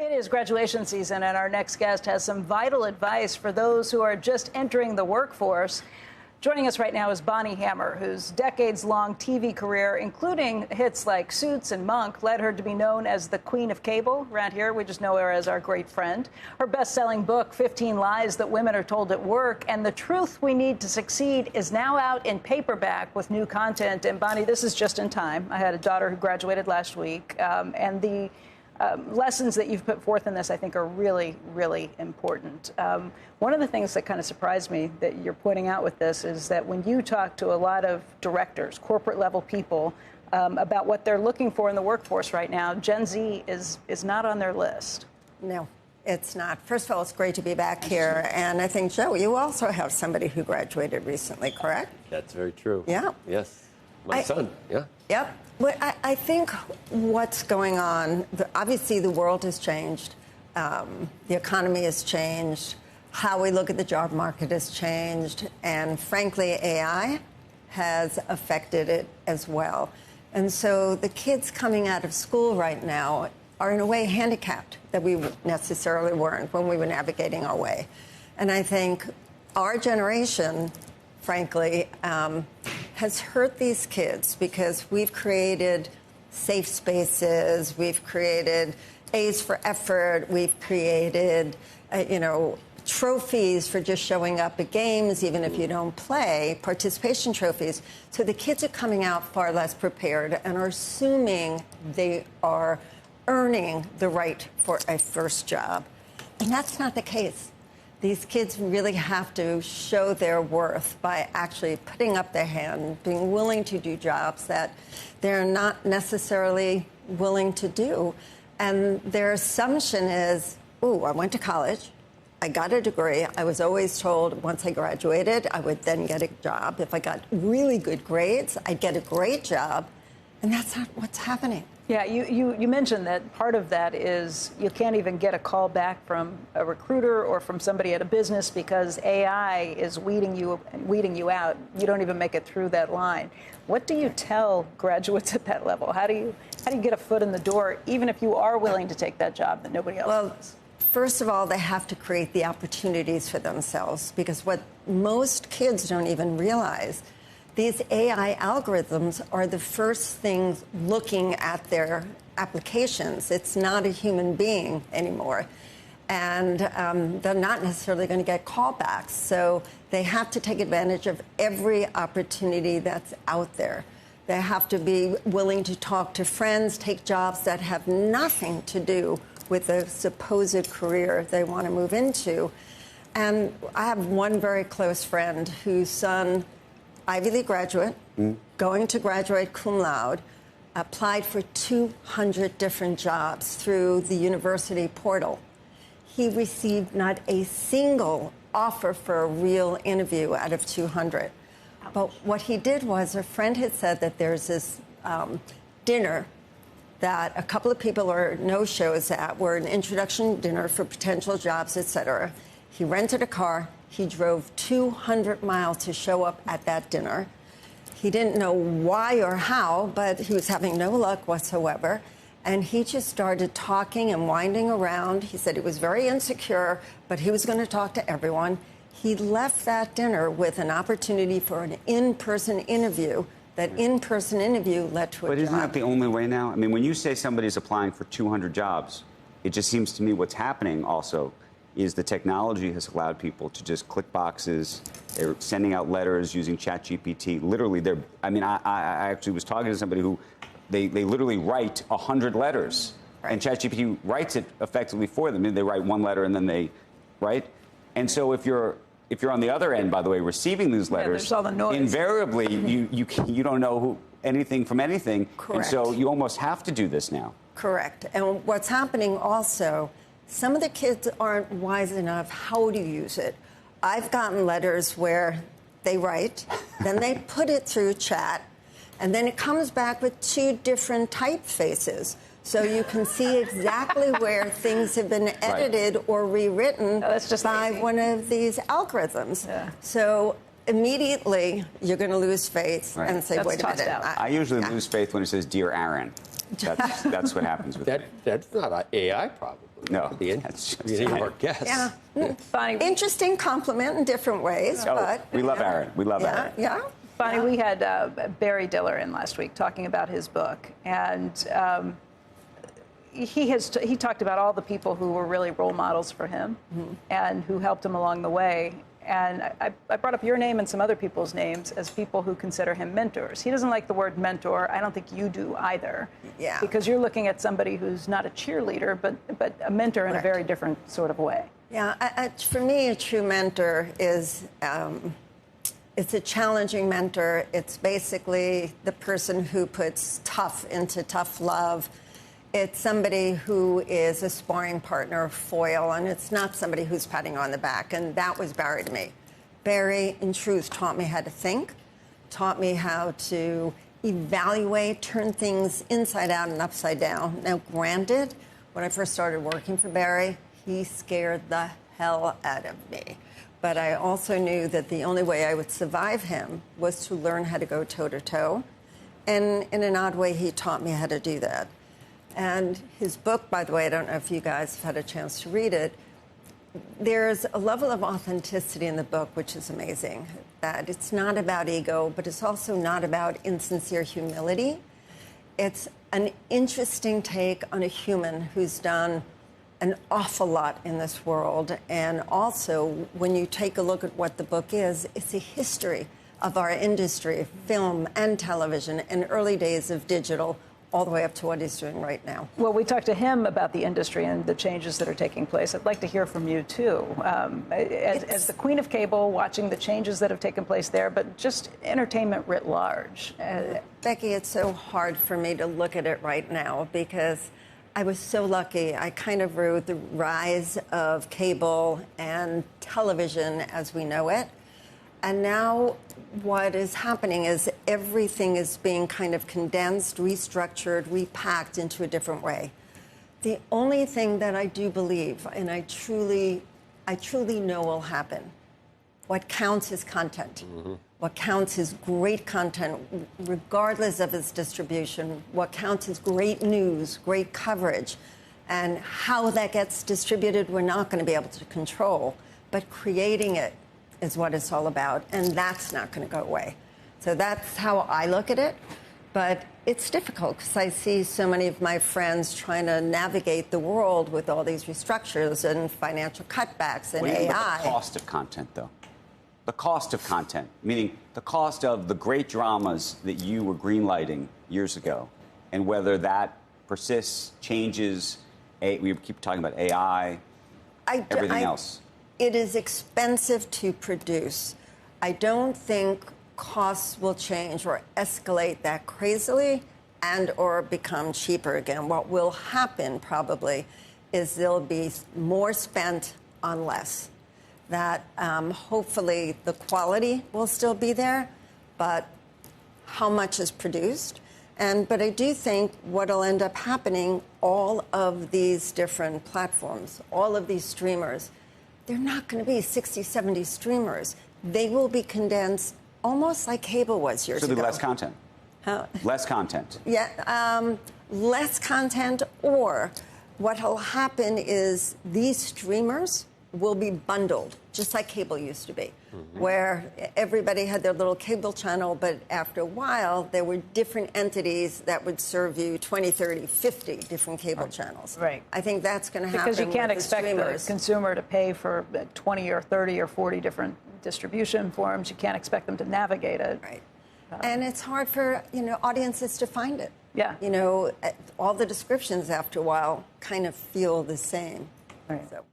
It is graduation season, and our next guest has some vital advice for those who are just entering the workforce. Joining us right now is Bonnie Hammer, whose decades-long TV career, including hits like Suits and Monk, led her to be known as the Queen of Cable. Around here, we just know her as our great friend. Her best-selling book, 15 Lies That Women Are Told at Work, and The Truth We Need to Succeed, is now out in paperback with new content. And Bonnie, this is just in time. I had a daughter who graduated last week, and the lessons that you've put forth in this, I think, are really, really important. One of the things that kind of surprised me that you're pointing out with this is that when you talk to a lot of directors, corporate-level people, about what they're looking for in the workforce right now, Gen Z is not on their list. No, it's not. First of all, it's great to be back here. And I think, Joe, you also have somebody who graduated recently, correct? That's very true. Yeah. Yes. My son, yeah. Yep. Well, I think what's going on, obviously the world has changed. The economy has changed. How we look at the job market has changed. And frankly, AI has affected it as well. And so the kids coming out of school right now are in a way handicapped that we necessarily weren't when we were navigating our way. And I think our generation, frankly, has hurt these kids because we've created safe spaces, we've created A's for effort, we've created, trophies for just showing up at games, even if you don't play, participation trophies. So the kids are coming out far less prepared and are assuming they are earning the right for a first job. And that's not the case. These kids really have to show their worth by actually putting up their hand, being willing to do jobs that they're not necessarily willing to do. And their assumption is, ooh, I went to college, I got a degree. I was always told once I graduated, I would then get a job. If I got really good grades, I'd get a great job. And that's not what's happening. Yeah, you mentioned that part of that is you can't even get a call back from a recruiter or from somebody at a business because AI is weeding you out. You don't even make it through that line. What do you tell graduates at that level? How do you get a foot in the door, even if you are willing to take that job that nobody else is? First of all, they have to create the opportunities for themselves, because what most kids don't even realize, these AI algorithms are the first things looking at their applications. It's not a human being anymore. And they're not necessarily going to get callbacks. So they have to take advantage of every opportunity that's out there. They have to be willing to talk to friends, take jobs that have nothing to do with the supposed career they want to move into. And I have one very close friend whose son, Ivy League graduate, going to graduate cum laude, applied for 200 different jobs through the university portal. He received not a single offer for a real interview out of 200. But what he did was, a friend had said that there's this dinner that a couple of people are no-shows at, were an introduction dinner for potential jobs, et cetera. He rented a car. He drove 200 miles to show up at that dinner. He didn't know why or how, but he was having no luck whatsoever. And he just started talking and winding around. He said he was very insecure, but he was going to talk to everyone. He left that dinner with an opportunity for an in-person interview. That in-person interview led to a job. But isn't that the only way now? I mean, when you say somebody's applying for 200 jobs, it just seems to me what's happening also is the technology has allowed people to just click boxes. They're sending out letters using ChatGPT. Literally, I actually was talking to somebody who they literally write 100 letters, right, and ChatGPT writes it effectively for them. They write one letter and then they write. And so if you're on the other end, by the way, receiving these letters, there's all the noise. Invariably you don't know anything from anything. Correct. And so you almost have to do this now. Correct. And what's happening also, some of the kids aren't wise enough how to use it. I've gotten letters where they write, then they put it through chat, and then it comes back with two different typefaces. So you can see exactly where things have been edited or rewritten by one of these algorithms. Yeah. So immediately you're going to lose faith and say, wait a minute. I usually lose faith when it says, "Dear Aaron." That's what happens with me. That's not an AI, probably. No. That's beginning of our guest. Yeah. Bonnie, Interesting compliment in different ways. Oh, but we love Aaron. We love Aaron. Yeah. Bonnie, we had Barry Diller in last week talking about his book, and he talked about all the people who were really role models for him and who helped him along the way. And I brought up your name and some other people's names as people who consider him mentors. He doesn't like the word mentor. I don't think you do either. Yeah. Because you're looking at somebody who's not a cheerleader, but a mentor in a very different sort of way. Yeah. For me, a true mentor is it's a challenging mentor. It's basically the person who puts tough into tough love. It's somebody who is a sparring partner, foil, and it's not somebody who's patting on the back. And that was Barry to me. Barry, in truth, taught me how to think, taught me how to evaluate, turn things inside out and upside down. Now, granted, when I first started working for Barry, he scared the hell out of me. But I also knew that the only way I would survive him was to learn how to go toe-to-toe. And in an odd way, he taught me how to do that. And his book, by the way, I don't know if you guys have had a chance to read it, there's a level of authenticity in the book which is amazing. That it's not about ego, but it's also not about insincere humility. It's an interesting take on a human who's done an awful lot in this world. And also, when you take a look at what the book is, it's a history of our industry, film and television, and early days of digital, all the way up to what he's doing right now. Well, we talked to him about the industry and the changes that are taking place. I'd like to hear from you, too. As the queen of cable, watching the changes that have taken place there, but just entertainment writ large. Becky, it's so hard for me to look at it right now because I was so lucky. I kind of rode the rise of cable and television as we know it. And now what is happening is everything is being kind of condensed, restructured, repacked into a different way. The only thing that I do believe, and I truly know will happen, what counts is content. Mm-hmm. What counts is great content, regardless of its distribution. What counts is great news, great coverage. And how that gets distributed, we're not going to be able to control. But creating it is what it's all about, and that's not going to go away. So that's how I look at it. But it's difficult because I see so many of my friends trying to navigate the world with all these restructures and financial cutbacks and AI. The cost of content, though. The cost of content, meaning the cost of the great dramas that you were greenlighting years ago, and whether that persists, changes. We keep talking about AI, everything else. It is expensive to produce. I don't think costs will change or escalate that crazily and or become cheaper again. What will happen probably is there'll be more spent on less. That hopefully the quality will still be there, but how much is produced? But I do think what'll end up happening, all of these different platforms, all of these streamers, they're not going to be 60, 70 streamers. They will be condensed almost like cable was years ago. So there'll be less content. Less content. Yeah, less content, or what will happen is these streamers will be bundled, just like cable used to be, where everybody had their little cable channel, but after a while, there were different entities that would serve you 20, 30, 50 different cable channels. Right. I think that's going to happen. Because you can't expect the consumer to pay for 20 or 30 or 40 different distribution forms. You can't expect them to navigate it. Right. And it's hard for, audiences to find it. Yeah. All the descriptions after a while kind of feel the same. Right. So.